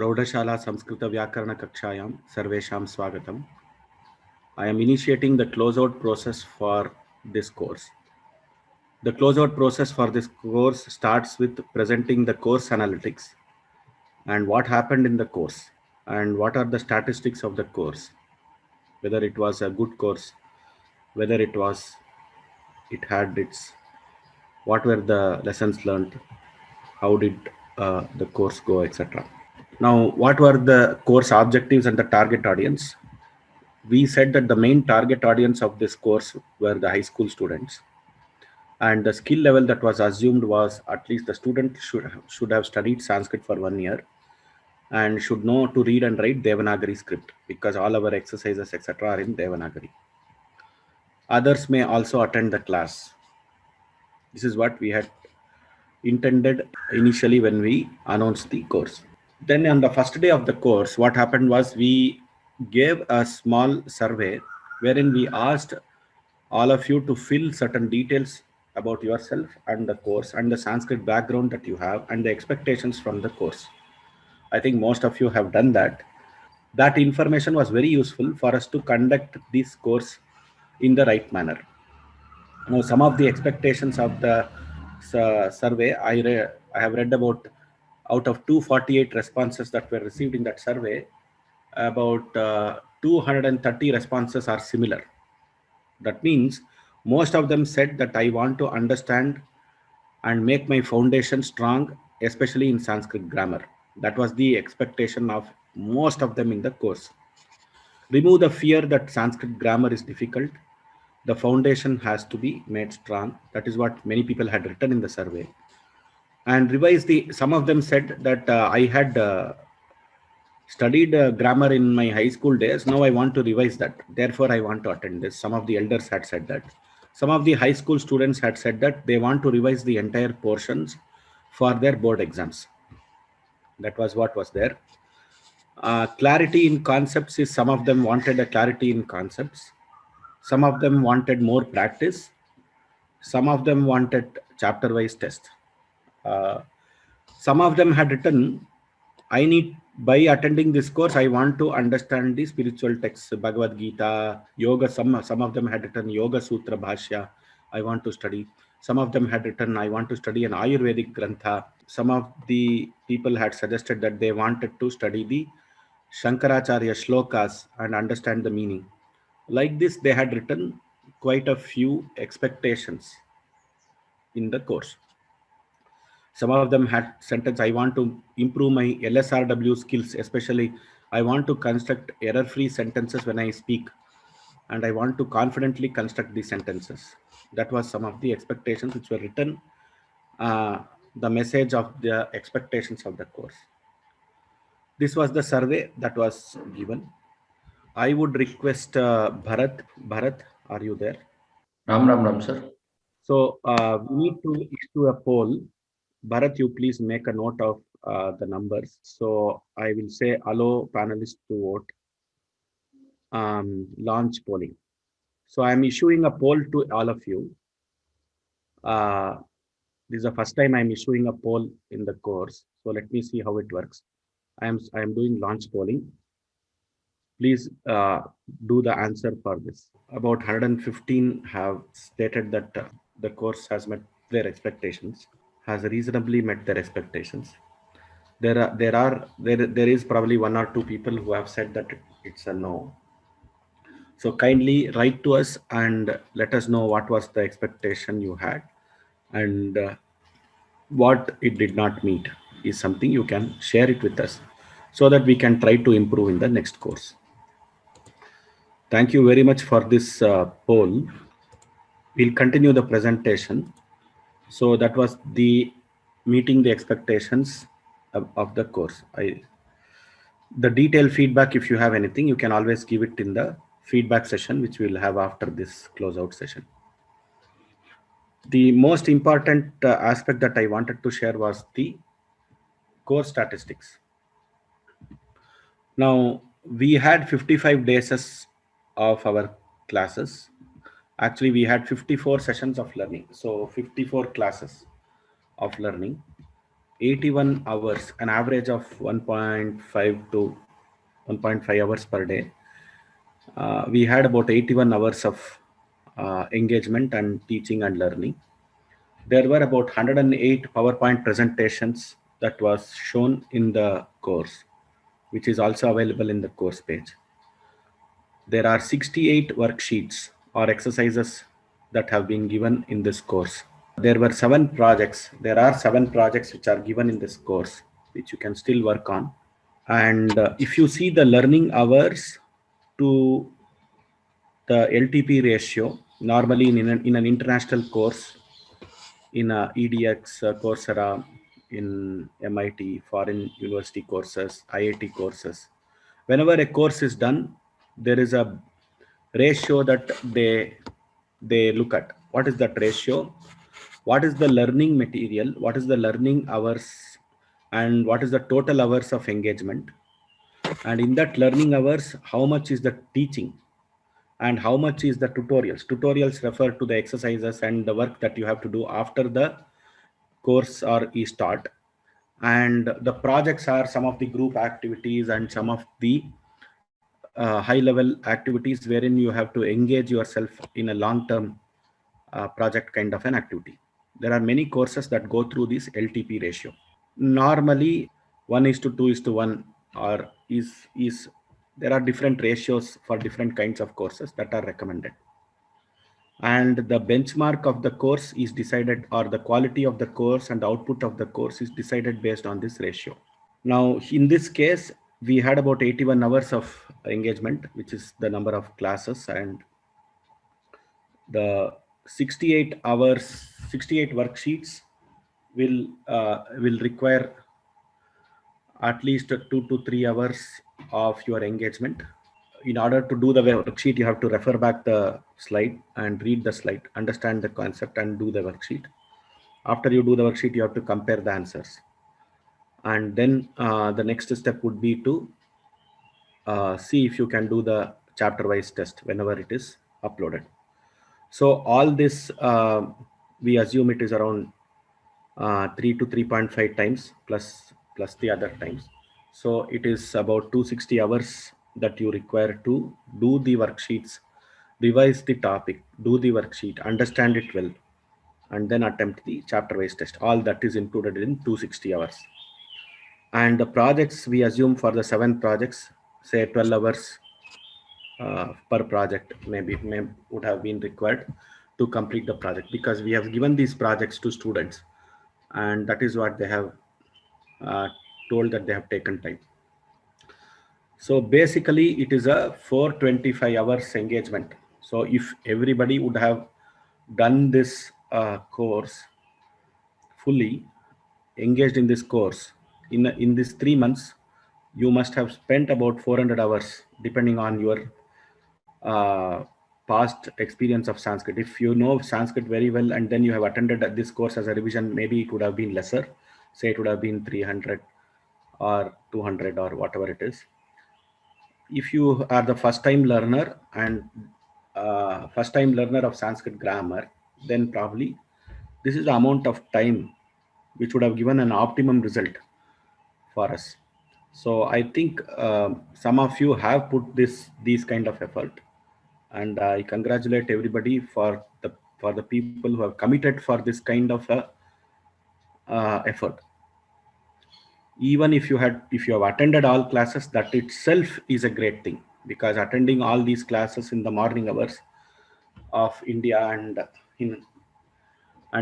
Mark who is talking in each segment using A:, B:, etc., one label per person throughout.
A: प्रौढशाला संस्कृत व्याकरण कक्षायां सर्वेषां स्वागतम्. I am initiating the closeout process for this course. The closeout process for this course starts with presenting the course analytics and what happened in the course and what are the statistics of the course, whether it was a good course, whether it had its, what were the lessons learned, how did the course go, etc. Now, what were the course objectives and the target audience? We said that the main target audience of this course were the high school students, and the skill level that was assumed was at least the student should have studied Sanskrit for 1 year and should know to read and write Devanagari script, because all our exercises etc. are in Devanagari. Others may also attend the class. This is what we had intended initially when we announced the course. Then on the first day of the course, what happened was we gave a small survey wherein we asked all of you to fill certain details about yourself and the course and the Sanskrit background that you have and the expectations from the course. I think most of you have done that. That information was very useful for us to conduct this course in the right manner. Now, some of the expectations of the survey, I have read about, out of 248 responses that were received in that survey, about 230 responses are similar. That means most of them said that I want to understand and make my foundation strong, especially in Sanskrit grammar. That was the expectation of most of them in the course. Remove the fear that Sanskrit grammar is difficult. The foundation has to be made strong. That is what many people had written in the survey. And revise the, some of them said that I had studied grammar in my high school days. Now I want to revise that. Therefore, I want to attend this. Some of the elders had said that. Some of the high school students had said that they want to revise the entire portions for their board exams. That was what was there. Clarity in concepts is, some of them wanted a clarity in concepts. Some of them wanted more practice. Some of them wanted chapter-wise test. Uh, some of them had written, I need, by attending this course, I want to understand the spiritual texts, Bhagavad Gita, Yoga. Some of them had written Yoga Sutra Bhashya, I want to study. Some of them had written, I want to study an Ayurvedic Grantha. Some of the people had suggested that they wanted to study the Shankaracharya shlokas and understand the meaning. Like this, they had written quite a few expectations in the course. Some of them had sentence, I want to improve my LSRW skills, especially I want to construct error-free sentences when I speak, and I want to confidently construct these sentences. That was some of the expectations which were written, the message of the expectations of the course. This was the survey that was given. I would request Bharat. Bharat, are you there?
B: Ram, sir.
A: So we need to issue a poll. Bharat, you please make a note of the numbers. So I will say allow panelists to vote. Launch polling. So I'm issuing a poll to all of you. This is the first time I'm issuing a poll in the course. So let me see how it works. I am doing launch polling. Please do the answer for this. About 115 have stated that the course has met their expectations, has reasonably met their expectations. There is probably one or two people who have said that it's a no. So kindly write to us and let us know what was the expectation you had, and what it did not meet is something you can share it with us so that we can try to improve in the next course. Thank you very much for this poll. We'll continue the presentation. So that was the meeting the expectations of the course. The detailed feedback, if you have anything, you can always give it in the feedback session, which we'll have after this closeout session. The most important aspect that I wanted to share was the course statistics. Now, we had 55 days of our classes. Actually, we had 54 sessions of learning. So 54 classes of learning. 81 hours, an average of 1.5 to 1.5 hours per day. We had about 81 hours of engagement and teaching and learning. There were about 108 PowerPoint presentations that was shown in the course, which is also available in the course page. There are 68 worksheets or exercises that have been given in this course. There were 7 projects. There are 7 projects which are given in this course, which you can still work on. And if you see the learning hours to the LTP ratio, normally in an international course, in EDX, Coursera, in MIT, foreign university courses, IIT courses, whenever a course is done, there is a ratio that they look at. What is that ratio? What is the learning material? What is the learning hours? And what is the total hours of engagement? And in that learning hours, how much is the teaching? And how much is the tutorials? Tutorials refer to the exercises and the work that you have to do after the course or e-start. And the projects are some of the group activities and some of the high level activities wherein you have to engage yourself in a long term project kind of an activity. There are many courses that go through this LTP ratio. Normally 1:2:1, or is there are different ratios for different kinds of courses that are recommended. And the benchmark of the course is decided, or the quality of the course and output of the course is decided based on this ratio. Now, in this case, we had about 81 hours of engagement, which is the number of classes, and the 68 hours, 68 worksheets will require at least 2 to 3 hours of your engagement. In order to do the worksheet, you have to refer back the slide and read the slide, understand the concept and do the worksheet. After you do the worksheet, you have to compare the answers. And then the next step would be to see if you can do the chapter wise test whenever it is uploaded. So all this, we assume it is around 3 to 3.5 times plus the other times. So it is about 260 hours that you require to do the worksheets, revise the topic, do the worksheet, understand it well, and then attempt the chapter wise test. All that is included in 260 hours. And the projects, we assume for the 7 projects, say 12 hours per project would have been required to complete the project, because we have given these projects to students, and that is what they have told that they have taken time. So basically it is a 425 hours engagement. So if everybody would have done this course fully, engaged in this course in this 3 months, you must have spent about 400 hours depending on your past experience of Sanskrit. If you know Sanskrit very well and then you have attended this course as a revision, maybe it would have been lesser. Say it would have been 300 or 200 or whatever it is. If you are the first time learner and first time learner of Sanskrit grammar, then probably this is the amount of time which would have given an optimum result for us. So I think some of you have put these kind of effort, and I congratulate everybody for the people who have committed for this kind of effort. Even if you have attended all classes, that itself is a great thing, because attending all these classes in the morning hours of India and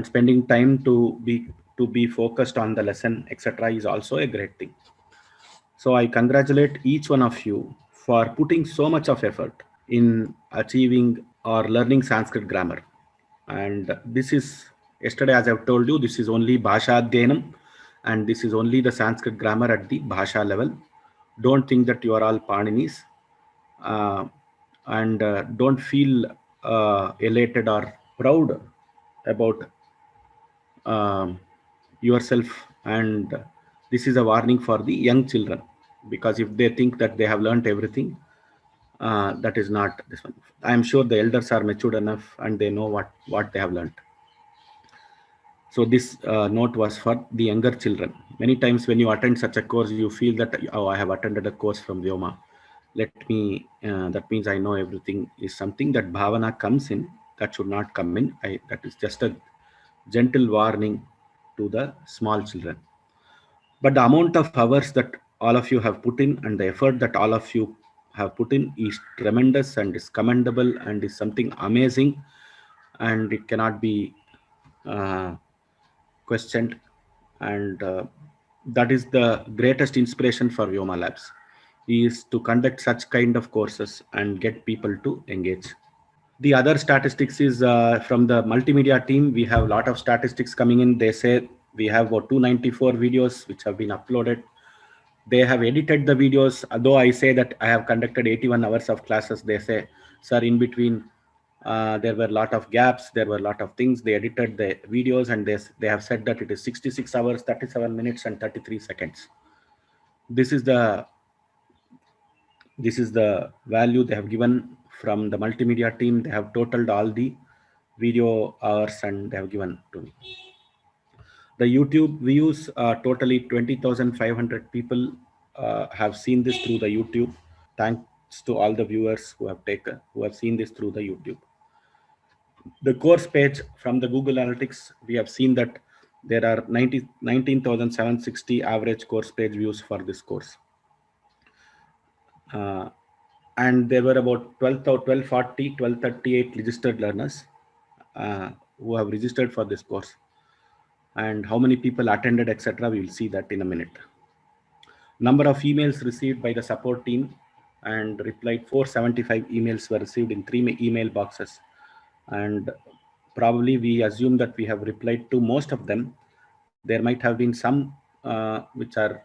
A: spending time to be focused on the lesson, etc., is also a great thing. So I congratulate each one of you for putting so much of effort in achieving or learning Sanskrit grammar. And this is, yesterday as I've told you, this is only Bhasha Adhyanam, and this is only the Sanskrit grammar at the Bhasha level. Don't think that you are all Paninis, and don't feel elated or proud about yourself. And this is a warning for the young children, because if they think that they have learned everything, that is not this one. I am sure the elders are matured enough and they know what they have learned. So this note was for the younger children. Many times when you attend such a course, you feel that, oh, I have attended a course from Vyoma. That means I know everything, is something that bhavana comes in, that should not come in. That is just a gentle warning to the small children. But the amount of hours that all of you have put in and the effort that all of you have put in is tremendous and is commendable and is something amazing, and it cannot be uh, questioned. And that is the greatest inspiration for Vyoma Labs, is to conduct such kind of courses and get people to engage. The other statistics is from the multimedia team. We have a lot of statistics coming in. They say we have about 294 videos which have been uploaded. They have edited the videos. Though I say that I have conducted 81 hours of classes, they say, sir, in between there were a lot of gaps, there were a lot of things. They edited the videos, and they have said that it is 66 hours, 37 minutes, and 33 seconds. This is the value they have given from the multimedia team. They have totaled all the video hours and they have given to me. The YouTube views, totally 20,500 people have seen this through the YouTube. Thanks to all the viewers who have seen this through the YouTube. The course page from the Google Analytics, we have seen that there are 19,760 average course page views for this course. And there were about 1238 registered learners who have registered for this course. And how many people attended, etc., we will see that in a minute. Number of emails received by the support team, and replied 475 emails were received in 3 email boxes. And probably we assume that we have replied to most of them. There might have been some which are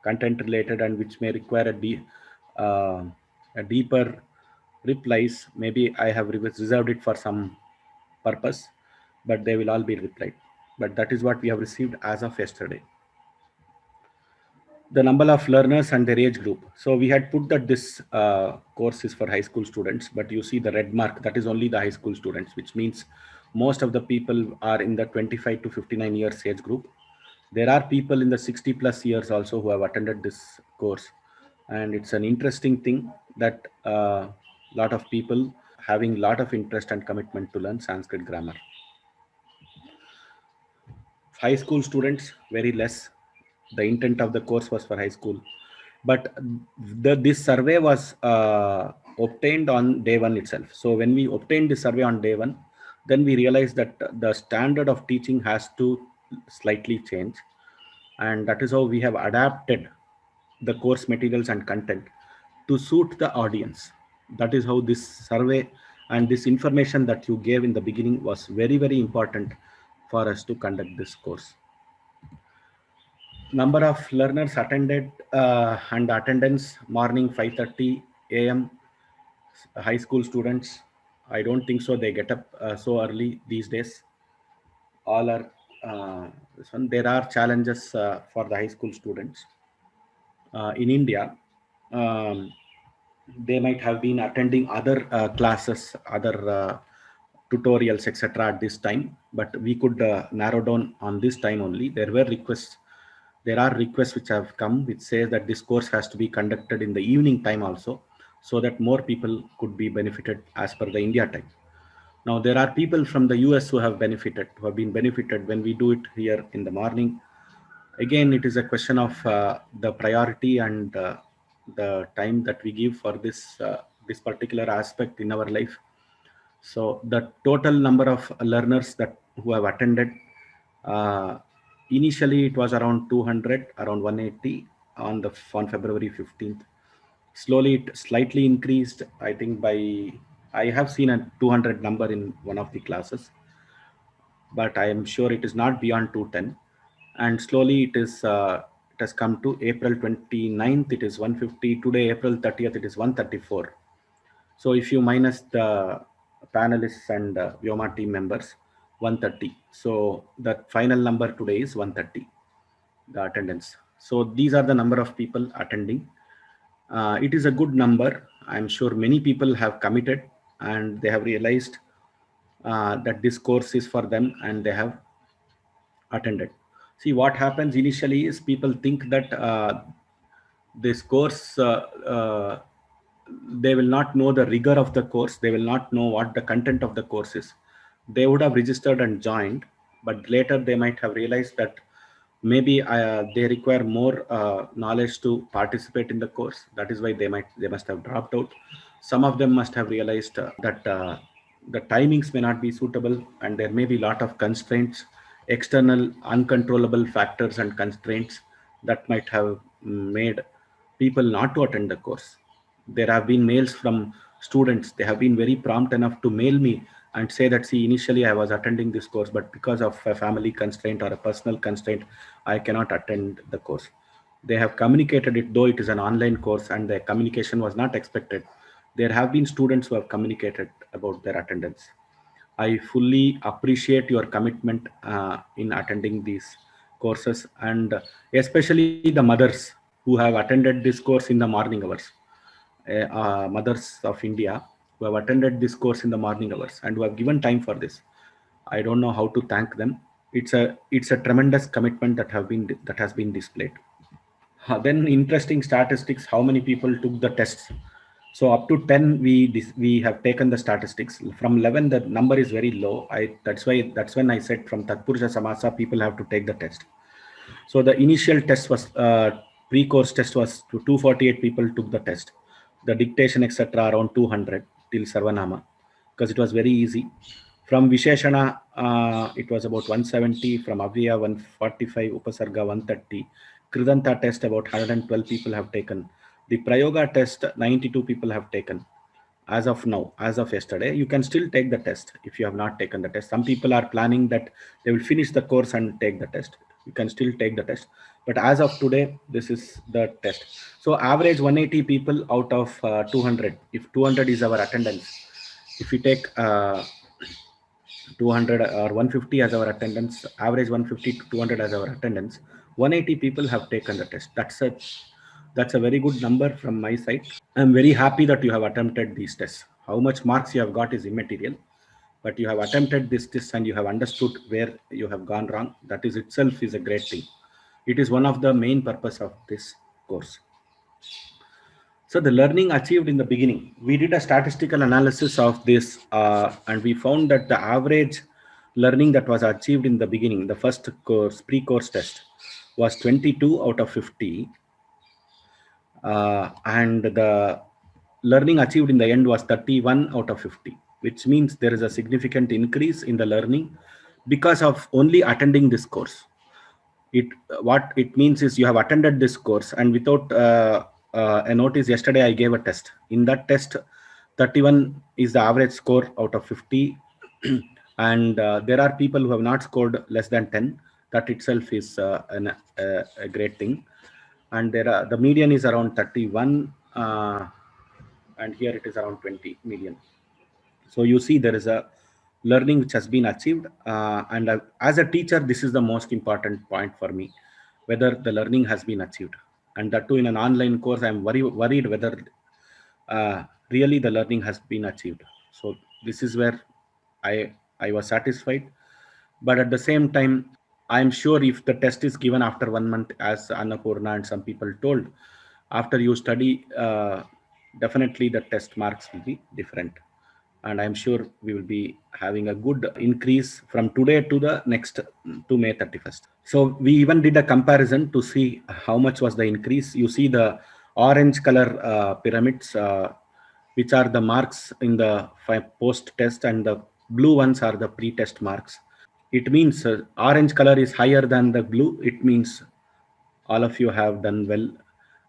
A: content related and which may require a deeper replies. Maybe I have reserved it for some purpose, but they will all be replied. But that is what we have received as of yesterday. The number of learners and their age group. So we had put that this course is for high school students, but you see the red mark, that is only the high school students, which means most of the people are in the 25 to 59 years age group. There are people in the 60 plus years also who have attended this course. And it's an interesting thing that a lot of people having a lot of interest and commitment to learn Sanskrit grammar. High school students, very less. The intent of the course was for high school, but this survey was obtained on day one itself. So when we obtained the survey on day one, then we realized that the standard of teaching has to slightly change, and that is how we have adapted the course materials and content to suit the audience. That is how this survey and this information that you gave in the beginning was very, very important for us to conduct this course. Number of learners attended and attendance: morning 5:30 a.m. High school students, I don't think so they get up so early these days. All are this one. There are challenges for the high school students in India. um, they might have been attending other classes, other tutorials, etc. at this time, but we could narrow down on this time only. There are requests which have come which say that this course has to be conducted in the evening time also, so that more people could be benefited as per the India time. Now there are people from the US who have been benefited when we do it here in the morning. Again, it is a question of the priority and the time that we give for this particular aspect in our life. So the total number of learners that who have attended, uh, initially it was around 200, around 180 on February 15th. Slowly it slightly increased. I think I have seen a 200 number in one of the classes, but I am sure it is not beyond 210. And slowly it has come to April 29th, it is 150. Today, April 30th, it is 134. So if you minus the panelists and Vyoma team members, 130. So the final number today is 130, the attendance. So these are the number of people attending. It is a good number. I'm sure many people have committed and they have realized that this course is for them, and they have attended. See, what happens initially is people think that this course, they will not know the rigor of the course. They will not know what the content of the course is. They would have registered and joined, but later they might have realized that maybe they require more knowledge to participate in the course. That is why they must have dropped out. Some of them must have realized that the timings may not be suitable, and there may be a lot of constraints, external uncontrollable factors and constraints that might have made people not to attend the course. There have been mails from students. They have been very prompt enough to mail me and say that, see, initially I was attending this course, but because of a family constraint or a personal constraint, I cannot attend the course. They have communicated it, though it is an online course and the communication was not expected. There have been students who have communicated about their attendance. I fully appreciate your commitment in attending these courses, and especially the mothers who have attended this course in the morning hours, mothers of India who have attended this course in the morning hours and who have given time for this. I don't know how to thank them. It's a tremendous commitment that has been displayed. Then interesting statistics: how many people took the tests? So up to 10, we have taken the statistics. From 11, the number is very low. That's when I said from Tatpurusha Samasa people have to take the test. So the initial test was pre-course test was to 248 people took the test. The dictation etc. around 200 till Sarvanama, because it was very easy. From Visheshana, it was about 170. From Avyaya 145, Upasarga 130. Kridanta test about 112 people have taken. The Prayoga test 92 people have taken. As of now, as of yesterday, you can still take the test if you have not taken the test. Some people are planning that they will finish the course and take the test. You can still take the test, but as of today, this is the test. So average 180 people out of 200. If 200 is our attendance, if we take 200 or 150 as our attendance, average 150 to 200 as our attendance, 180 people have taken the test. That's a very good number from my side. I'm very happy that you have attempted these tests. How much marks you have got is immaterial, but you have attempted this test and you have understood where you have gone wrong. That is itself is a great thing. It is one of the main purpose of this course. So the learning achieved in the beginning, we did a statistical analysis of this, and we found that the average learning that was achieved in the beginning, the first course, pre-course test, was 22 out of 50. And the learning achieved in the end was 31 out of 50, which means there is a significant increase in the learning because of only attending this course. What it means is you have attended this course, and without a notice, yesterday I gave a test. In that test, 31 is the average score out of 50. And there are people who have not scored less than 10. That itself is a great thing. And the median is around 31, and here it is around 20 million. So you see there is a learning which has been achieved, and as a teacher, this is the most important point for me, whether the learning has been achieved. And that too in an online course, I'm worried whether really the learning has been achieved. So this is where I was satisfied. But at the same time, I'm sure if the test is given after 1 month, as Annapurna and some people told, after you study, definitely the test marks will be different. And I'm sure we will be having a good increase from today to the next, to May 31st. So we even did a comparison to see how much was the increase. You see the orange color pyramids, which are the marks in the post test, and the blue ones are the pre-test marks. It means orange color is higher than the blue. It means all of you have done well,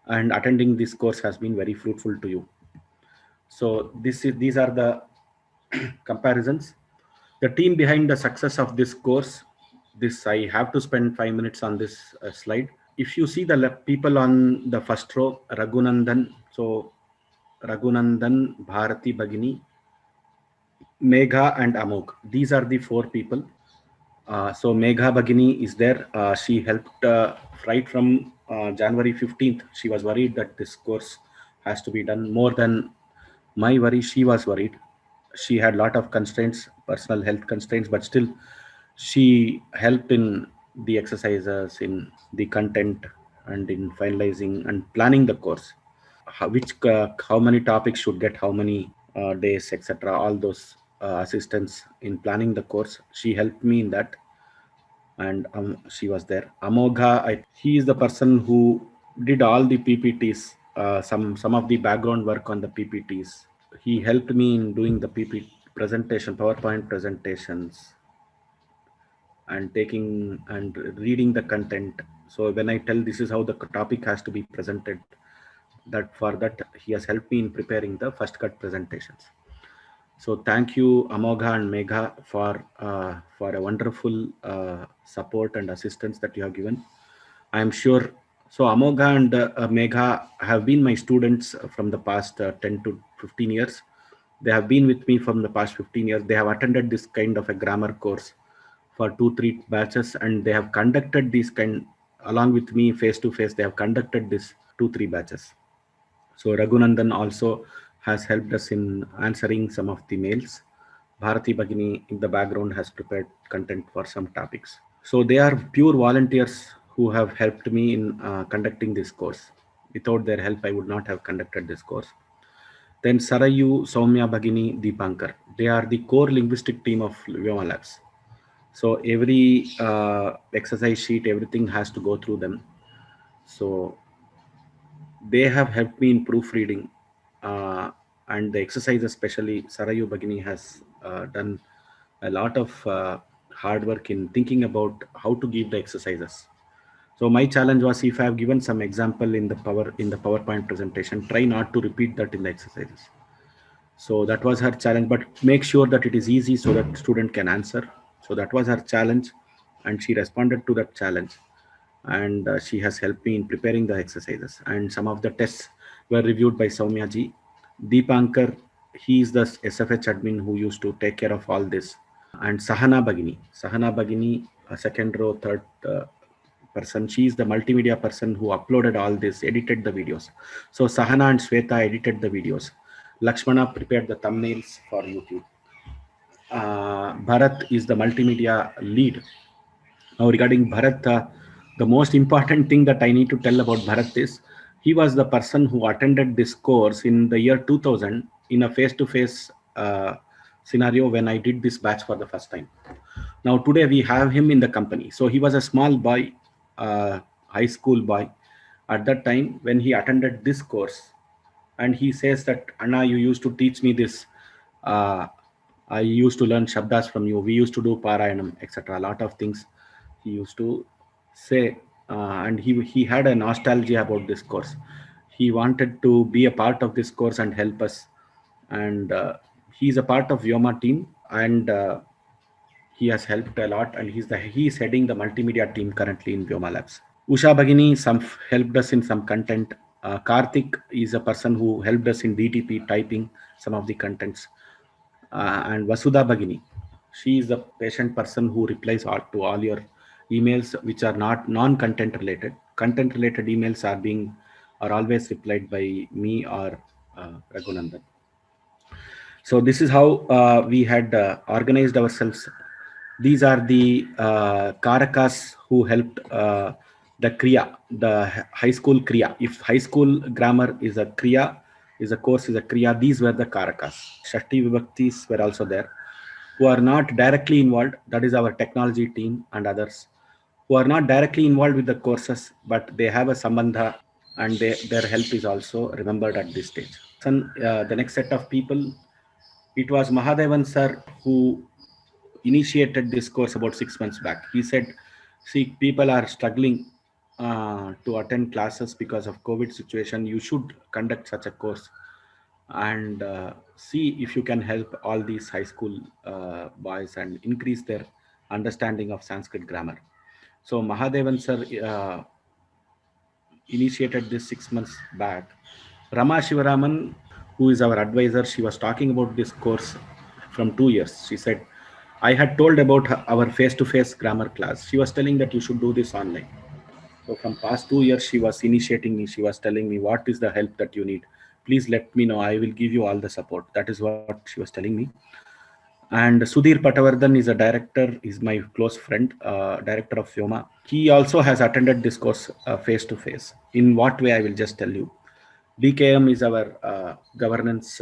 A: and attending this course has been very fruitful to you. So these are the comparisons. The team behind the success of this course, this I have to spend 5 minutes on this slide. If you see the people on the first row, Raghunandan, so Raghunandan, Bharati Bhagini, Megha and Amok. These are the 4 people. So Megha Bhagini is there. She helped right from January 15th. She was worried that this course has to be done. More than my worry, she was worried. She had a lot of constraints, personal health constraints, but still she helped in the exercises, in the content, and in finalizing and planning the course. How many topics should get how many days, etc. All those assistance in planning the course. She helped me in that, and she was there. Amogha, he is the person who did all the PPTs, some of the background work on the PPTs. He helped me in doing the PP presentation, PowerPoint presentations, and taking and reading the content. So when I tell this is how the topic has to be presented, that for that he has helped me in preparing the first cut presentations. So thank you, Amogha and Megha, for a wonderful support and assistance that you have given. I am sure. So Amogha and Megha have been my students from the past 10 to 15 years. They have been with me from the past 15 years. They have attended this kind of a grammar course for 2-3 batches, and they have conducted this kind along with me face to face. They have conducted this 2-3 batches. So Raghunandan also has helped us in answering some of the mails. Bharati Bhagini in the background has prepared content for some topics. So they are pure volunteers who have helped me in conducting this course. Without their help, I would not have conducted this course. Then Sarayu, Soumya Bhagini, Deepankar. They are the core linguistic team of Vyoma Labs. So every exercise sheet, everything has to go through them. So they have helped me in proofreading, and the exercise, especially Sarayu Bhagini has done a lot of hard work in thinking about how to give the exercises. So my challenge was, if I have given some example in the PowerPoint presentation, try not to repeat that in the exercises. So that was her challenge, but make sure that it is easy so that student can answer. So that was her challenge, and she responded to that challenge, and she has helped me in preparing the exercises. And some of the tests were reviewed by Soumya ji. Deepankar, he is the SFH admin who used to take care of all this. And Sahana Bhagini, second row, third person. She is the multimedia person who uploaded all this, edited the videos. So Sahana and Sweta edited the videos. Lakshmana prepared the thumbnails for YouTube. Bharat is the multimedia lead. Now, regarding Bharat, the most important thing that I need to tell about Bharat is he was the person who attended this course in the year 2000 in a face-to-face scenario when I did this batch for the first time. Now, today we have him in the company. So he was a small boy, high school boy at that time when he attended this course. And he says that, Anna, you used to teach me this. Uh, I used to learn Shabdas from you. We used to do Parayanam, etc. A lot of things he used to say. And he had a nostalgia about this course. He wanted to be a part of this course and help us. And he's a part of Vyoma team. And he has helped a lot, and he is heading the multimedia team currently in Vyoma Labs. Usha Bhagini helped us in some content. Karthik is a person who helped us in DTP typing some of the contents. And Vasudha Bhagini, she is the patient person who replies to all your emails which are not non-content related. Content related emails are always replied by me or Raghunandan. So this is how we had organized ourselves. These are the Karakas who helped the Kriya, the high school Kriya. If high school grammar is a Kriya, is a course, is a Kriya, these were the Karakas. Shashti Vibhaktis were also there, who are not directly involved. That is our technology team and others who are not directly involved with the courses, but they have a sambandha, and their help is also remembered at this stage. The next set of people, it was Mahadevan sir who initiated this course about 6 months back. He said, see, people are struggling to attend classes because of COVID situation. You should conduct such a course and see if you can help all these high school boys and increase their understanding of Sanskrit grammar. So Mahadevan sir initiated this 6 months back. Rama Shivaraman, who is our advisor, she was talking about this course from 2 years. She said, I had told about our face-to-face grammar class. She was telling that you should do this online. So from past 2 years, she was initiating me. She was telling me, what is the help that you need? Please let me know. I will give you all the support. That is what she was telling me. And Sudhir Patavardhan is a director, is my close friend, director of Vyoma. He also has attended this course face to face. In what way, I will just tell you. DKM is our governance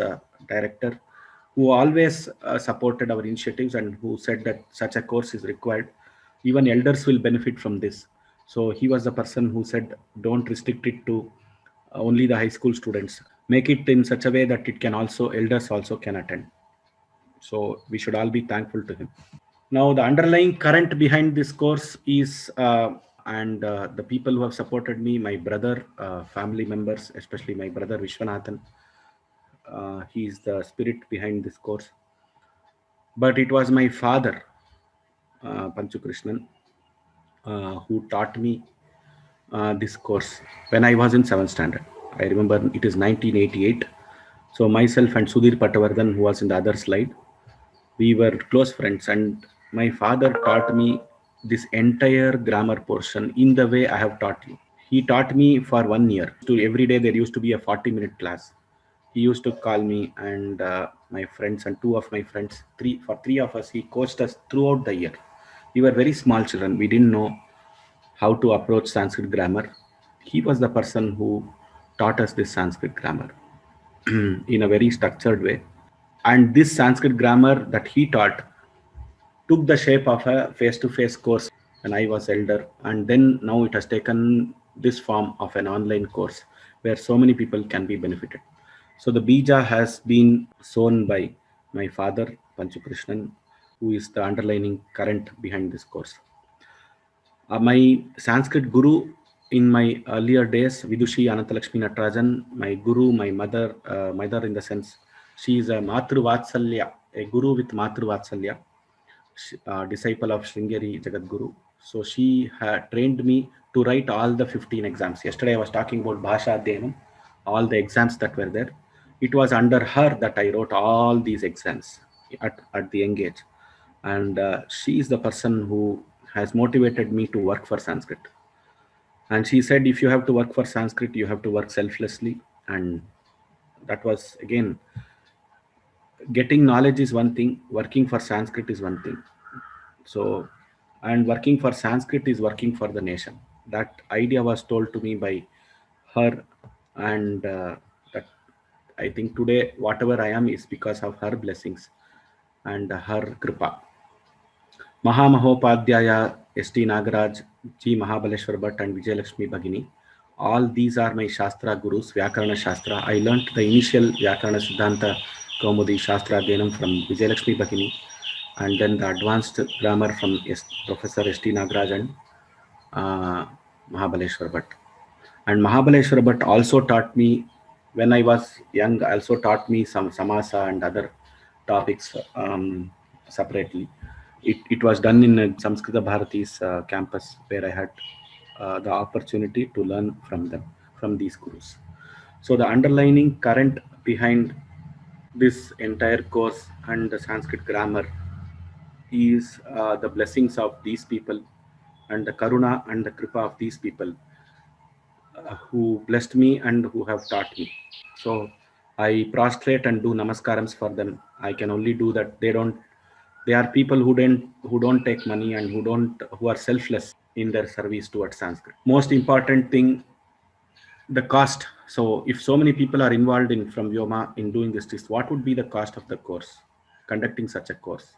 A: director, who always supported our initiatives and who said that such a course is required. Even elders will benefit from this. So he was the person who said, don't restrict it to only the high school students. Make it in such a way that it can also, elders also can attend. So we should all be thankful to him. Now, the underlying current behind this course is, and the people who have supported me, my brother, family members, especially my brother Vishwanathan. He is the spirit behind this course. But it was my father, Panchu Krishnan, who taught me this course when I was in 7th standard. I remember it is 1988. So myself and Sudhir Patavardhan, who was in the other slide, we were close friends, and my father taught me this entire grammar portion in the way I have taught you. He taught me for 1 year. To every day there used to be a 40-minute class. He used to call me and my friends and two of my friends, three of us, he coached us throughout the year. We were very small children. We didn't know how to approach Sanskrit grammar. He was the person who taught us this Sanskrit grammar in a very structured way. And this Sanskrit grammar that he taught took the shape of a face-to-face course when I was elder, and then now it has taken this form of an online course where so many people can be benefited. So the bija has been sown by my father Panchu Krishnan, who is the underlining current behind this course. My Sanskrit guru in my earlier days, Vidushi Anantalakshmi Natarajan, my guru, my mother in the sense, she is a Matru Vatsalya, a guru with Matru Vatsalya, disciple of Sringeri Jagadguru. So she had trained me to write all the 15 exams. Yesterday I was talking about Bhasha Adhyanam, all the exams that were there. It was under her that I wrote all these exams at the young age. And she is the person who has motivated me to work for Sanskrit. And she said, if you have to work for Sanskrit, you have to work selflessly. And that was, again, getting knowledge is one thing, working for Sanskrit is one thing. So, and working for Sanskrit is working for the nation. That idea was told to me by her, and that I think today whatever I am is because of her blessings and her kripa. Mahamahopadhyaya, S.T. Nagaraj, G. Mahabaleshwar Bhatt, and Vijayalakshmi Bhagini. All these are my Shastra gurus, Vyakarana Shastra. I learnt the initial Vyakarana Siddhanta Kaumudi Shastra Adhyanam from Vijayalakshmi Bhagini, and then the advanced grammar from Professor S.T. Nagaraj and Mahabaleshwar Bhatt. And Mahabaleshwar Bhatt also taught me, when I was young, also taught me some samasa and other topics separately. It was done in Samskrita Bharati's campus, where I had the opportunity to learn from them, from these gurus. So the underlining current behind this entire course and the Sanskrit grammar is the blessings of these people and the karuna and the kripa of these people who blessed me and who have taught me. So I prostrate and do namaskarams for them. I can only do that. They are people who don't take money and who are selfless in their service towards Sanskrit. Most important thing, the cost. So if so many people are involved in from Vyoma in doing this, what would be the cost of the course, conducting such a course?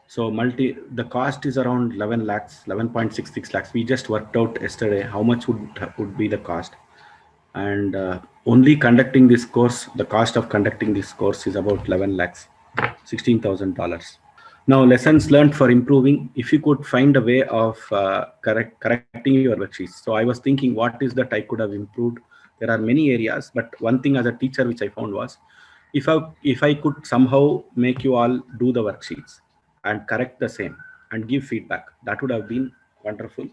A: So the cost is around 11 lakhs, 11.66 lakhs. We just worked out yesterday how much would be the cost. And only conducting this course, the cost of conducting this course is about 11 lakhs, $16,000. Now, lessons learned for improving. If you could find a way of correcting your worksheets. So I was thinking, what is that I could have improved? There are many areas, but one thing as a teacher which I found was, if I could somehow make you all do the worksheets and correct the same and give feedback, that would have been wonderful.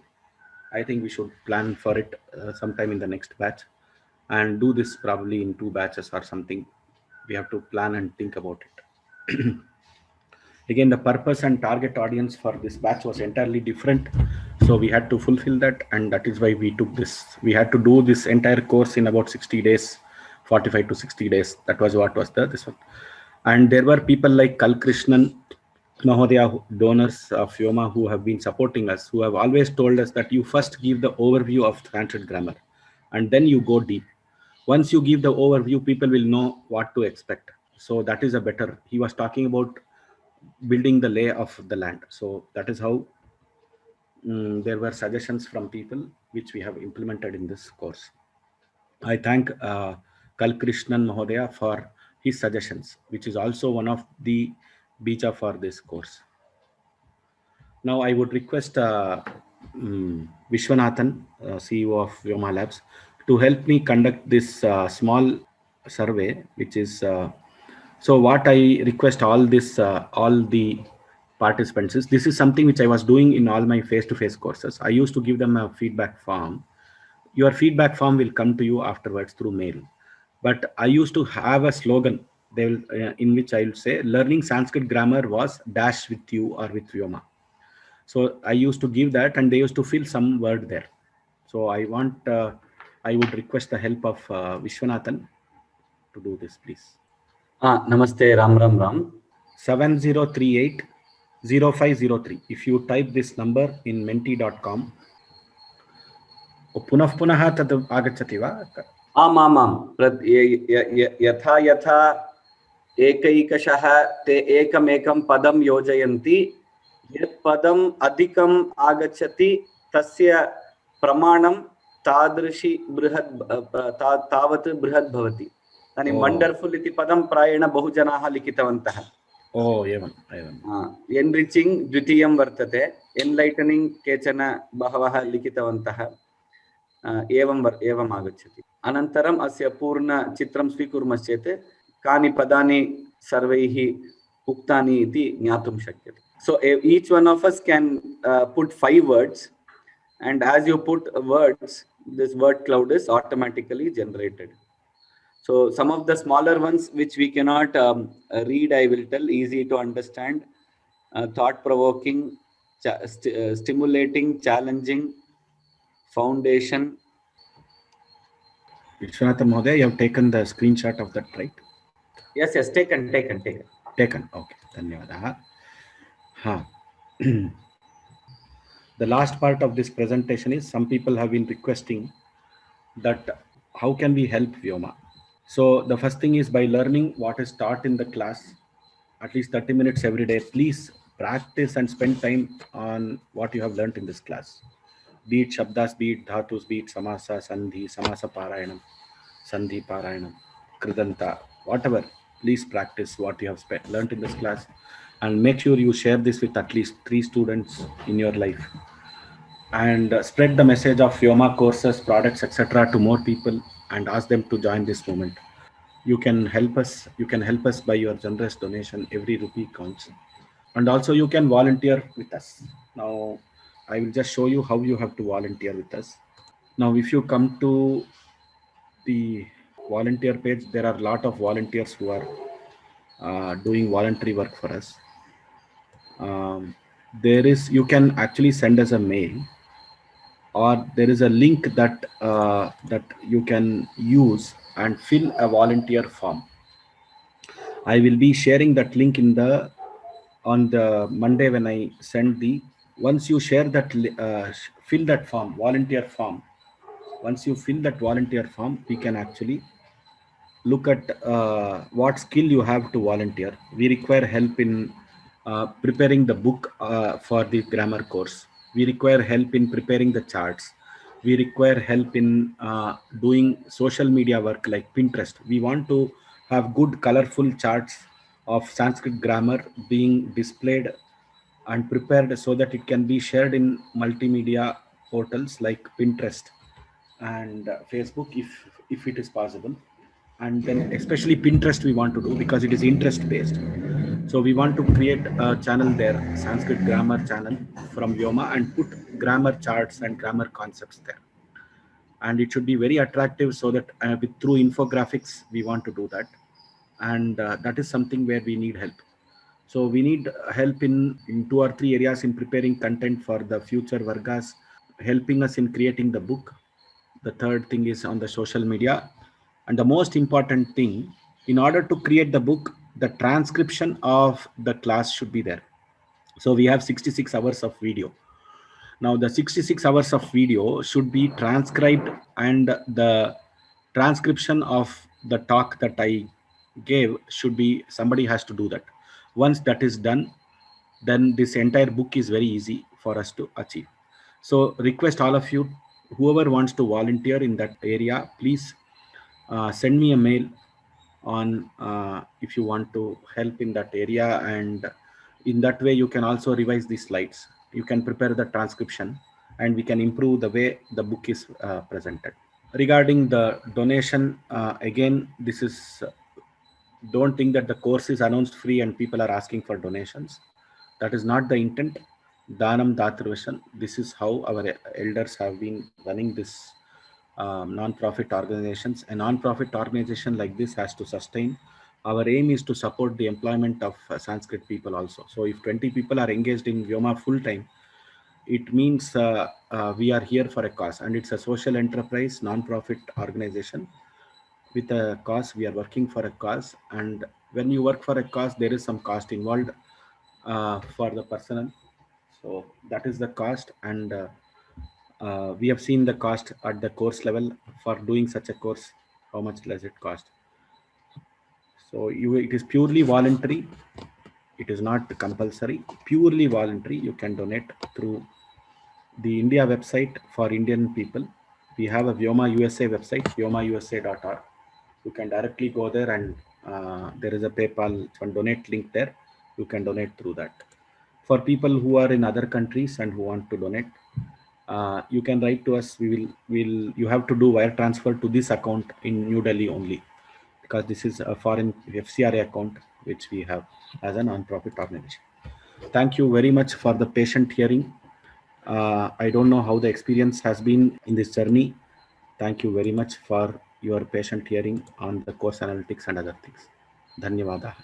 A: I think we should plan for it sometime in the next batch and do this probably in 2 batches or something. We have to plan and think about it. Again, the purpose and target audience for this batch was entirely different. So we had to fulfill that, and that is why we took this. We had to do this entire course in about 60 days, 45 to 60 days. That was what was this one. And there were people like Kal Krishnan, Mahodaya, donors of Vyoma who have been supporting us, who have always told us that you first give the overview of Sanskrit grammar and then you go deep. Once you give the overview, people will know what to expect. So that is a better. He was talking about building the lay of the land. So that is how there were suggestions from people which we have implemented in this course. I thank Kalkrishnan Mahodaya for his suggestions, which is also one of the bija for this course. Now I would request Vishwanathan, CEO of Vyoma Labs, to help me conduct this small survey, which is so what I request all the participants is, this is something which I was doing in all my face-to-face courses. I used to give them a feedback form. Your feedback form will come to you afterwards through mail. But I used to have a slogan, they will, in which I will say, learning Sanskrit grammar was dash with you or with Vyoma. So I used to give that and they used to fill some word there. So I would request the help of Vishwanathan to do this, please.
B: Namaste, Ram.
A: 7038 0503. If you type this number in menti.com, पुनः तद् आगच्छति वा?
B: आमामां यथा यथा एकैकशः ते एकमेकं पदं योजयन्ति, यत् पदम् अधिकम् आगच्छति तस्य प्रमाणं तादृशी तावत् बृहत् भवति. तर्हि वंडर्फुल इति पदं प्रायेण बहुजनाः लिखितवन्तः. एन्रिचिंग द्वितीयं वर्तते, एन्लैटनिंग केचन बहवः लिखितवन्तः. एवम् आगच्छति. अनन्तरम् अस्य पूर्ण चित्रं स्वीकुर्मश्चेत् कानि पदानि सर्वैः उक्तानि इति ज्ञातुं शक्यते. So each one of us can put 5 words, and as you put words, this word cloud is automatically generated. So some of the smaller ones which we cannot read, I will tell, easy to understand, thought-provoking, stimulating, challenging, foundation.
A: Vishwanathan Mahodaya, you have taken the screenshot of that, right?
B: Yes, taken.
A: Okay, Dhanyavada. The last part of this presentation is, some people have been requesting that how can we help Vyoma. So the first thing is, by learning what is taught in the class, at least 30 minutes every day, please practice and spend time on what you have learned in this class. Be it Shabdas, be it Dhatus, be it Samasa, Sandhi, Samasa Parayanam, Sandhi Parayanam, Kridanta, whatever. Please practice what you have learned in this class, and make sure you share this with at least 3 students in your life, and spread the message of Vyoma courses, products, etc. to more people, and ask them to join this movement. You can help us by your generous donation. Every rupee counts. And also you can volunteer with us. Now I will just show you how you have to volunteer with us. Now if you come to the volunteer page, there are a lot of volunteers who are doing voluntary work for us. You can actually send us a mail, or there is a link that you can use and fill a volunteer form. I will be sharing that link on the Monday when I send once you share that, fill that form, volunteer form. Once you fill that volunteer form, we can actually look at what skill you have to volunteer. We require help in preparing the book for the grammar course. We require help in preparing the charts. We require help in doing social media work like Pinterest. We want to have good colorful charts of Sanskrit grammar being displayed and prepared so that it can be shared in multimedia portals like Pinterest and Facebook if it is possible. And then especially Pinterest we want to do, because it is interest based. So we want to create a channel there, Sanskrit grammar channel from Vyoma, and put grammar charts and grammar concepts there. And it should be very attractive, so that through infographics we want to do that. And that is something where we need help. So we need help in 2 or 3 areas in preparing content for the future Vargas, helping us in creating the book. The third thing is on the social media. And the most important thing, in order to create the book, the transcription of the class should be there. So we have 66 hours of video. Now the 66 hours of video should be transcribed, and the transcription of the talk that I gave should be, somebody has to do that. Once that is done, then this entire book is very easy for us to achieve. So request all of you, whoever wants to volunteer in that area, please send me a mail on if you want to help in that area, and in that way you can also revise the slides, you can prepare the transcription, and we can improve the way the book is presented. Regarding the donation, again, this is don't think that the course is announced free and people are asking for donations. That is not the intent. Danam Datrivashan. This is how our elders have been running this non-profit organizations. A non-profit organization like this has to sustain. Our aim is to support the employment of Sanskrit people also. So if 20 people are engaged in Vyoma full time, it means we are here for a cause, and it's a social enterprise, non-profit organization with a cause. We are working for a cause, and when you work for a cause, there is some cost involved for the personnel. So that is the cost, and we have seen the cost at the course level for doing such a course. How much does it cost? So it is purely voluntary. It is not compulsory. Purely voluntary. You can donate through the India website for Indian people. We have a Vyoma USA website, vyomausa.org. You can directly go there, and there is a PayPal and donate link there. You can donate through that. For people who are in other countries and who want to donate, you can write to us. You have to do wire transfer to this account in New Delhi only, because this is a foreign FCRA account which we have as a non-profit organization. Thank you very much for the patient hearing. I don't know how the experience has been in this journey. Thank you very much for your patient hearing on the course analytics and other things. Dhanyavada.